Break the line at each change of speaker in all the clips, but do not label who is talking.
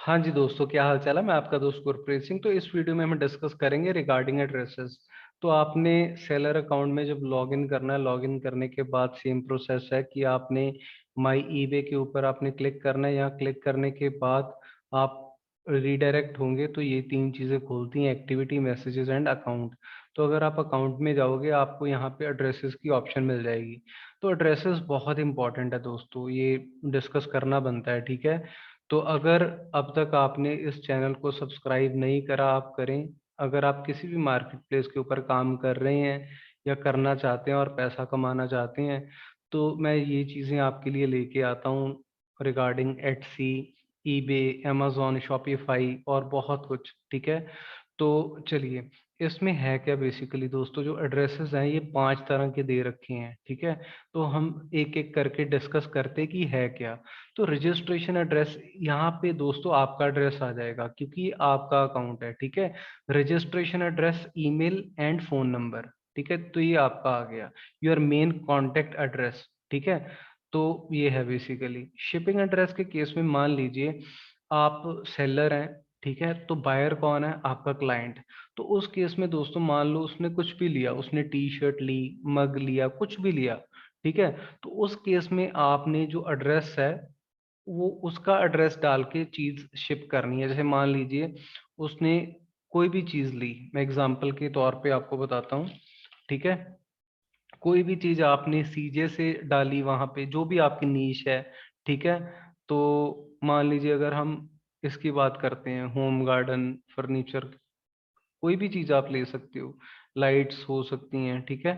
हाँ जी दोस्तों, क्या हाल चाल है। मैं आपका दोस्त गुरप्रीत सिंह। तो इस वीडियो में हम डिस्कस करेंगे रिगार्डिंग एड्रेसेस। तो आपने सेलर अकाउंट में जब लॉगिन करना है, लॉगिन करने के बाद सेम प्रोसेस है कि आपने माई ईबे के ऊपर आपने क्लिक करना है। यहाँ क्लिक करने के बाद आप रीडायरेक्ट होंगे तो ये तीन चीज़ें खुलती हैं, एक्टिविटी, मैसेजेस एंड अकाउंट। तो अगर आप अकाउंट में जाओगे आपको यहाँ पे एड्रेसेस की ऑप्शन मिल जाएगी। तो एड्रेसेस बहुत इंपॉर्टेंट है दोस्तों, ये डिस्कस करना बनता है, ठीक है। तो अगर अब तक आपने इस चैनल को सब्सक्राइब नहीं करा, आप करें। अगर आप किसी भी मार्केट प्लेस के ऊपर काम कर रहे हैं या करना चाहते हैं और पैसा कमाना चाहते हैं, तो मैं ये चीज़ें आपके लिए लेके आता हूँ regarding Etsy, eBay, amazon, Shopify और बहुत कुछ, ठीक है। तो चलिए, इसमें है क्या बेसिकली दोस्तों, जो एड्रेसेस हैं ये 5 तरह के दे रखे हैं, ठीक है। तो हम एक एक करके डिस्कस करते कि है क्या। तो रजिस्ट्रेशन एड्रेस, यहाँ पे दोस्तों आपका एड्रेस आ जाएगा क्योंकि ये आपका अकाउंट है, ठीक है। Registration address, email and phone number, ठीक है। तो ये आपका आ गया, योर मेन कॉन्टेक्ट एड्रेस, ठीक है। तो ये है बेसिकली। शिपिंग एड्रेस के केस में मान लीजिए आप सेलर हैं, ठीक है, तो बायर कौन है, आपका क्लाइंट। तो उस केस में दोस्तों मान लो उसने कुछ भी लिया, उसने टी शर्ट ली, मग लिया, कुछ भी लिया, ठीक है। तो उस केस में आपने जो एड्रेस है वो उसका एड्रेस डाल के चीज शिप करनी है। जैसे मान लीजिए उसने कोई भी चीज ली, मैं एग्जांपल के तौर पे आपको बताता हूँ, ठीक है। कोई भी चीज आपने सीजे से डाली वहां पे, जो भी आपकी नीश है, ठीक है। तो मान लीजिए अगर हम इसकी बात करते हैं, होम गार्डन फर्नीचर, कोई भी चीज आप ले सकते हो, लाइट्स हो सकती हैं, ठीक है।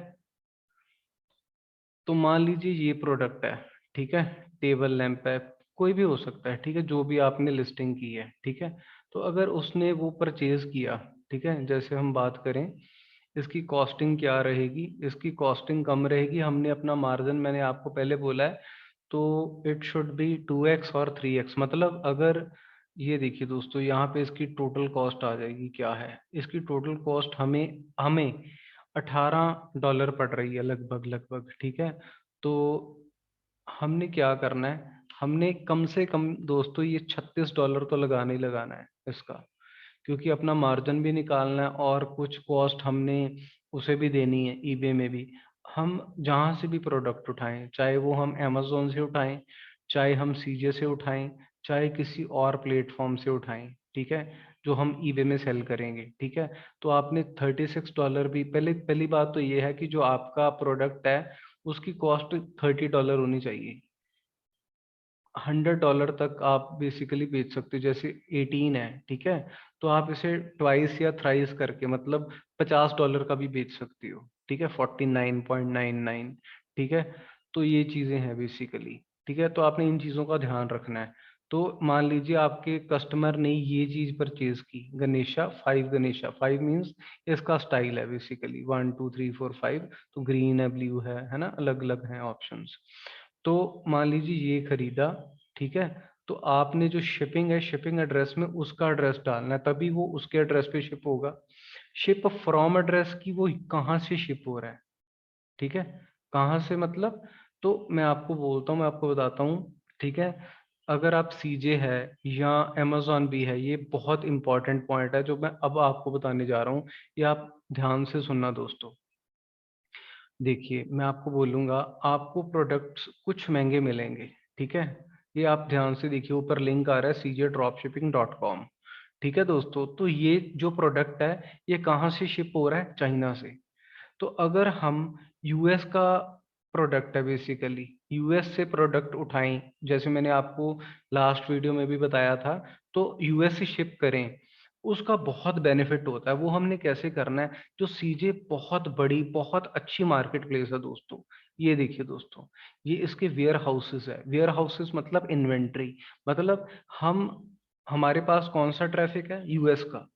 तो मान लीजिए ये प्रोडक्ट है, ठीक है, टेबल लैंप है, कोई भी हो सकता है, ठीक है, जो भी आपने लिस्टिंग की है, ठीक है। तो अगर उसने वो परचेज किया, ठीक है, जैसे हम बात करें इसकी कॉस्टिंग क्या रहेगी, इसकी कॉस्टिंग कम रहेगी। हमने अपना मार्जिन मैंने आपको पहले बोला है, तो इट शुड बी 2x और 3x। मतलब अगर ये देखिए दोस्तों, यहाँ पे इसकी टोटल कॉस्ट आ जाएगी, क्या है इसकी टोटल कॉस्ट, हमें हमें $18 पड़ रही है लगभग लगभग, ठीक है। तो हमने क्या करना है, हमने कम से कम दोस्तों ये $36 तो लगाना ही लगाना है इसका, क्योंकि अपना मार्जिन भी निकालना है और कुछ कॉस्ट हमने उसे भी देनी है ईबे में भी। हम जहाँ से भी प्रोडक्ट उठाएं, चाहे वो हम अमेजोन से उठाएं, चाहे हम सीजे से उठाएं, चाहे किसी और प्लेटफॉर्म से उठाएं, ठीक है, जो हम ईबे में सेल करेंगे, ठीक है। तो आपने $36 भी, पहले पहली बात तो ये है कि जो आपका प्रोडक्ट है उसकी कॉस्ट $30 होनी चाहिए। $100 तक आप बेसिकली बेच सकते हो। जैसे 18 है, ठीक है, तो आप इसे ट्वाइस या थ्राइस करके मतलब $50 का भी बेच सकते हो, ठीक है, 49.99, ठीक है। तो ये चीजें हैं बेसिकली, ठीक है। तो आपने इन चीजों का ध्यान रखना है। तो मान लीजिए आपके कस्टमर ने ये चीज परचेज की, गणेशा 5, गणेशा 5 मीन्स इसका स्टाइल है बेसिकली 1 2 3 4 5। तो ग्रीन है, ब्लू है ना, अलग अलग हैं ऑप्शंस। तो मान लीजिए ये खरीदा, ठीक है। तो आपने जो शिपिंग है, शिपिंग एड्रेस में उसका एड्रेस डालना है, तभी वो उसके एड्रेस पे शिप होगा। शिप फ्रॉम एड्रेस की वो कहाँ से शिप हो रहा है, ठीक है, कहाँ से मतलब। तो मैं आपको बोलता हूँ, मैं आपको बताता हूँ, ठीक है। अगर आप सीजे है या amazon भी है, ये बहुत इंपॉर्टेंट पॉइंट है जो मैं अब आपको बताने जा रहा हूँ। ये आप ध्यान से सुनना दोस्तों। देखिए मैं आपको बोलूंगा, आपको प्रोडक्ट्स कुछ महंगे मिलेंगे, ठीक है। ये आप ध्यान से देखिए, ऊपर लिंक आ रहा है cjdropshipping.com, ठीक है दोस्तों। तो ये जो प्रोडक्ट है ये कहाँ से शिप हो रहा है, चाइना से। तो अगर हम यूएस का प्रोडक्ट है बेसिकली, यूएस से प्रोडक्ट उठाएं, जैसे मैंने आपको लास्ट वीडियो में भी बताया था, तो यूएस से शिप करें, उसका बहुत बेनिफिट होता है। वो हमने कैसे करना है, जो सीजे बहुत बड़ी बहुत अच्छी मार्केट प्लेस है दोस्तों। ये देखिए दोस्तों, ये इसके वेयर हाउसेस है। वेयर हाउसेस मतलब इन्वेंट्री, मतलब हम हमारे पास कौन सा ट्रैफिक है, यूएस का।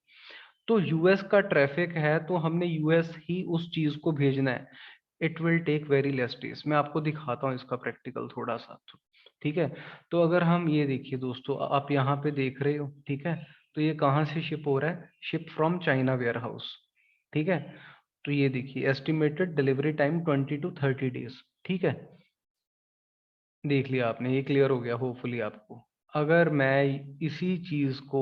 तो यूएस का ट्रैफिक है तो हमने यूएस ही उस चीज को भेजना है। It will take very less days. मैं आपको दिखाता हूँ इसका प्रैक्टिकल थोड़ा सा, तो ठीक है। तो अगर हम ये देखिए दोस्तों, आप यहाँ पे देख रहे हो, ठीक है। तो ये कहाँ से शिप हो रहा है, ship from China warehouse, ठीक है। तो ये देखिए estimated delivery time 20 to 30 days, ठीक है। देख लिया आपने, ये क्लियर हो गया होपफुली आपको। अगर मैं इसी चीज को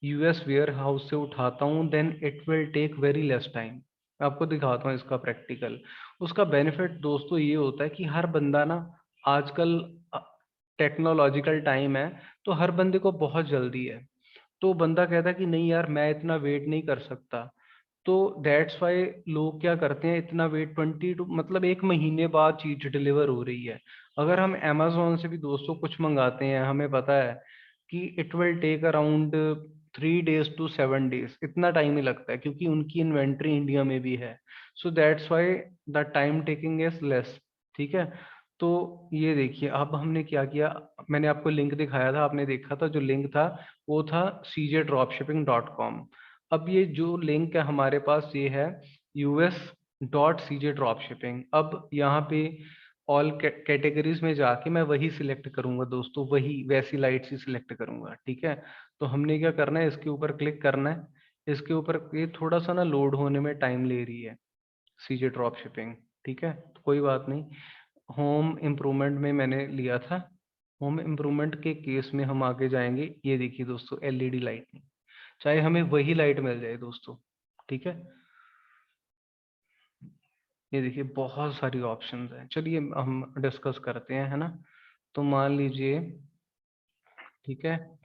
यूएस वेयर हाउस से उठाता हूँ then it will take very less time. मैं आपको दिखाता हूँ इसका प्रैक्टिकल। उसका बेनिफिट दोस्तों ये होता है कि हर बंदा ना, आजकल टेक्नोलॉजिकल टाइम है, तो हर बंदे को बहुत जल्दी है। तो बंदा कहता है कि नहीं यार मैं इतना वेट नहीं कर सकता। तो दैट्स वाई लोग क्या करते हैं, इतना वेट 22 मतलब 1 महीने बाद चीज डिलीवर हो रही है। अगर हम अमेजोन से भी दोस्तों कुछ मंगाते हैं, हमें पता है कि it will take around 3 days to 7 days, इतना टाइम ही लगता है क्योंकि उनकी इन्वेंट्री इंडिया में भी है। So that's why the time taking is less. ठीक है। तो ये देखिए अब हमने क्या किया, मैंने आपको लिंक दिखाया था, आपने देखा था, जो लिंक था वो था cjdropshipping.com। अब ये जो लिंक है हमारे पास ये है us.cjdropshipping। अब यहाँ पे ऑल कैटेगरीज में जाके मैं वही सिलेक्ट करूंगा दोस्तों, वही वैसी लाइट्स ही सिलेक्ट करूंगा। ठीक है। तो हमने क्या करना है, इसके ऊपर क्लिक करना है। इसके ऊपर ये थोड़ा सा ना लोड होने में टाइम ले रही है सीजे ड्रॉप शिपिंग। ठीक है, तो कोई बात नहीं। होम इम्प्रूवमेंट में मैंने लिया था। होम इम्प्रूवमेंट के केस में हम आगे जाएंगे। ये देखिए दोस्तों एलईडी लाइट, चाहे हमें वही लाइट मिल जाए दोस्तों। ठीक है। ये देखिए बहुत सारी ऑप्शंस हैं, चलिए हम डिस्कस करते हैं, है ना। तो मान लीजिए, ठीक है,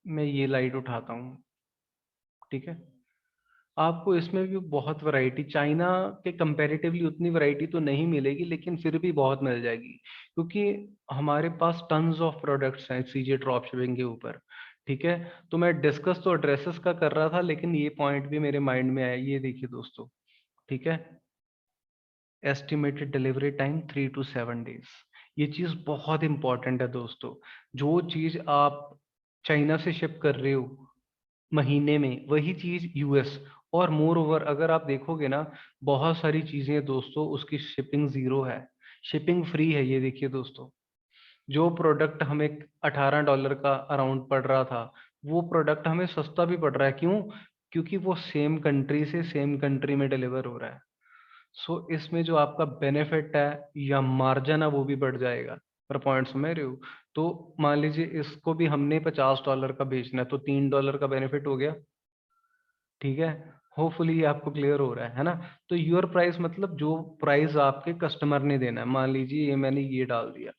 मैं ये लाइट उठाता हूँ। ठीक है। आपको इसमें भी बहुत वैरायटी, चाइना के कंपैरेटिवली उतनी वैरायटी तो नहीं मिलेगी लेकिन फिर भी बहुत मिल जाएगी, क्योंकि हमारे पास टन्स ऑफ प्रोडक्ट्स हैं सीजे ड्रॉप शिपिंग के ऊपर। ठीक है। तो मैं डिस्कस तो ड्रेसेस का कर रहा था, लेकिन ये पॉइंट भी मेरे माइंड में आया। ये देखिए दोस्तों, ठीक है, estimated delivery time 3 to 7 days। ये चीज बहुत इंपॉर्टेंट है दोस्तों। जो चीज आप चाइना से शिप कर रहे हो महीने में, वही चीज यूएस, और मोर ओवर अगर आप देखोगे ना, बहुत सारी चीजें दोस्तों उसकी शिपिंग जीरो है, शिपिंग फ्री है। ये देखिए दोस्तों, जो प्रोडक्ट हमें $18 का अराउंड पड़ रहा था, वो प्रोडक्ट हमें सस्ता भी पड़ रहा है। क्यों? क्योंकि वो सेम कंट्री से सेम कंट्री में डिलीवर हो रहा है। सो इसमें जो आपका बेनिफिट है या मार्जिन है वो भी बढ़ जाएगा। पर पॉइंट समझ रहे हो? तो मान लीजिए इसको भी हमने $50 का बेचना है, तो $3 का बेनिफिट हो गया। ठीक है। होपफुली ये आपको क्लियर हो रहा है ना। तो योर प्राइस मतलब जो प्राइस आपके कस्टमर ने देना है, मान लीजिए ये मैंने ये डाल दिया।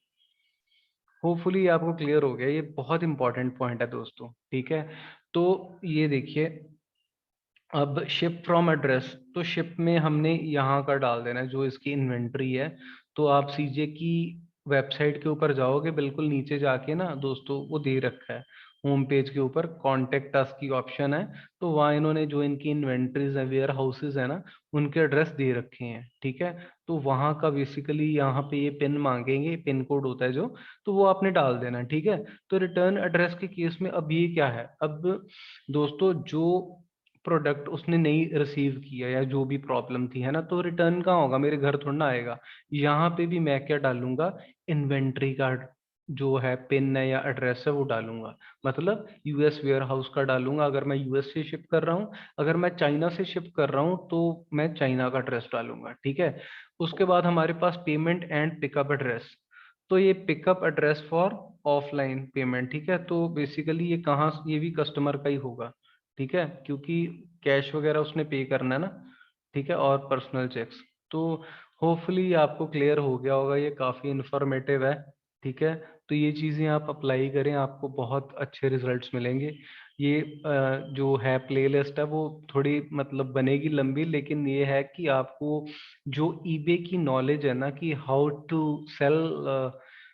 होपफुली ये आपको क्लियर हो गया, ये बहुत इंपॉर्टेंट पॉइंट है दोस्तों। ठीक है। तो ये देखिए, अब शिप फ्रॉम एड्रेस, तो शिप में हमने यहाँ का डाल देना है जो इसकी इन्वेंट्री है। तो आप सीजे की वेबसाइट के ऊपर जाओगे, बिल्कुल नीचे जाके ना दोस्तों वो दे रखा है होम पेज के ऊपर कॉन्टेक्ट अस की ऑप्शन है। तो वहाँ इन्होंने जो इनकी इन्वेंट्रीज है, वेयर हाउसेज है ना, उनके एड्रेस दे रखे हैं। ठीक है। तो वहाँ का बेसिकली यहाँ पे ये पिन मांगेंगे, पिन कोड होता है जो, तो वो आपने डाल देना। ठीक है। तो रिटर्न एड्रेस के केस में अब ये क्या है, अब दोस्तों जो प्रोडक्ट उसने नहीं रिसीव किया या जो भी प्रॉब्लम थी, है ना, तो रिटर्न कहाँ होगा, मेरे घर थोड़ा ना आएगा। यहाँ पे भी मैं क्या डालूंगा, इन्वेंट्री का जो है पिन है या एड्रेस है वो डालूंगा। मतलब यूएस वेयर हाउस का डालूंगा अगर मैं यूएस से शिप कर रहा हूँ, अगर मैं चाइना से शिप कर रहा हूँ तो मैं चाइना का एड्रेस डालूंगा। ठीक है। उसके बाद हमारे पास पेमेंट एंड पिकअप एड्रेस। तो ये pickup address for offline payment. ठीक है। तो बेसिकली ये कहाँ, ये भी कस्टमर का ही होगा। ठीक है, क्योंकि कैश वगैरह उसने पे करना है ना। ठीक है, और पर्सनल चेक्स। तो होपफुली आपको क्लियर हो गया होगा, ये काफ़ी इंफॉर्मेटिव है। ठीक है। तो ये चीज़ें आप अप्लाई करें, आपको बहुत अच्छे रिजल्ट्स मिलेंगे। ये जो है प्लेलिस्ट है वो थोड़ी मतलब बनेगी लंबी, लेकिन ये है कि आपको जो ईबे की नॉलेज है ना, कि how to sell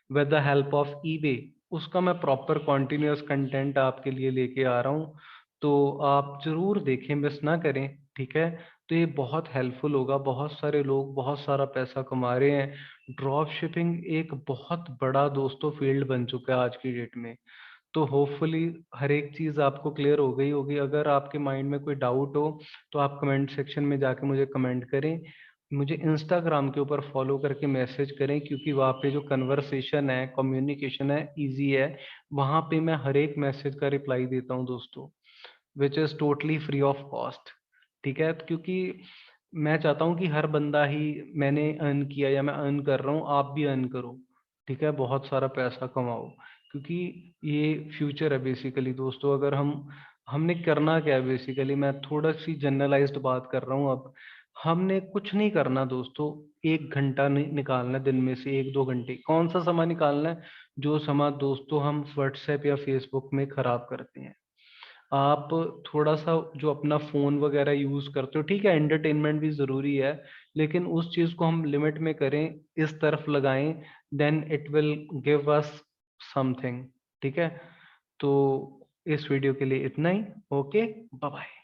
with the help of eBay, उसका मैं प्रॉपर कॉन्टिन्यूअस कंटेंट आपके लिए लेके आ रहा हूँ। तो आप जरूर देखें, मिस ना करें। ठीक है। तो ये बहुत हेल्पफुल होगा, बहुत सारे लोग बहुत सारा पैसा कमा रहे हैं। ड्रॉप शिपिंग एक बहुत बड़ा दोस्तों फील्ड बन चुका है आज की डेट में। तो होपफुली हर एक चीज़ आपको क्लियर हो गई होगी। अगर आपके माइंड में कोई डाउट हो तो आप कमेंट सेक्शन में जाके मुझे कमेंट करें। मुझे इंस्टाग्राम के ऊपर फॉलो करके मैसेज करें, क्योंकि वहाँ पे जो कन्वर्सेशन है, कम्युनिकेशन है, इजी है। वहाँ पे मैं हर एक मैसेज का रिप्लाई देता हूँ दोस्तों, which is totally free of cost. ठीक है। क्योंकि मैं चाहता हूँ कि हर बंदा ही, मैंने अर्न किया या मैं अर्न कर रहा हूँ, आप भी अर्न करो। ठीक है, बहुत सारा पैसा कमाओ। क्योंकि ये फ्यूचर है बेसिकली दोस्तों। अगर हमने करना क्या है बेसिकली, मैं थोड़ा सी जनरलाइज्ड बात कर रहा हूँ अब। हमने कुछ नहीं करना दोस्तों, 1 घंटा निकालना है दिन में से, 1-2 घंटे। कौन सा समय निकालना है? जो समय दोस्तों हम व्हाट्सएप या फेसबुक में खराब करते हैं। आप थोड़ा सा जो अपना फोन वगैरह यूज करते हो, ठीक है, एंटरटेनमेंट भी जरूरी है, लेकिन उस चीज को हम लिमिट में करें, इस तरफ लगाएं, then it will give us something. ठीक है, तो इस वीडियो के लिए इतना ही। Okay, bye bye.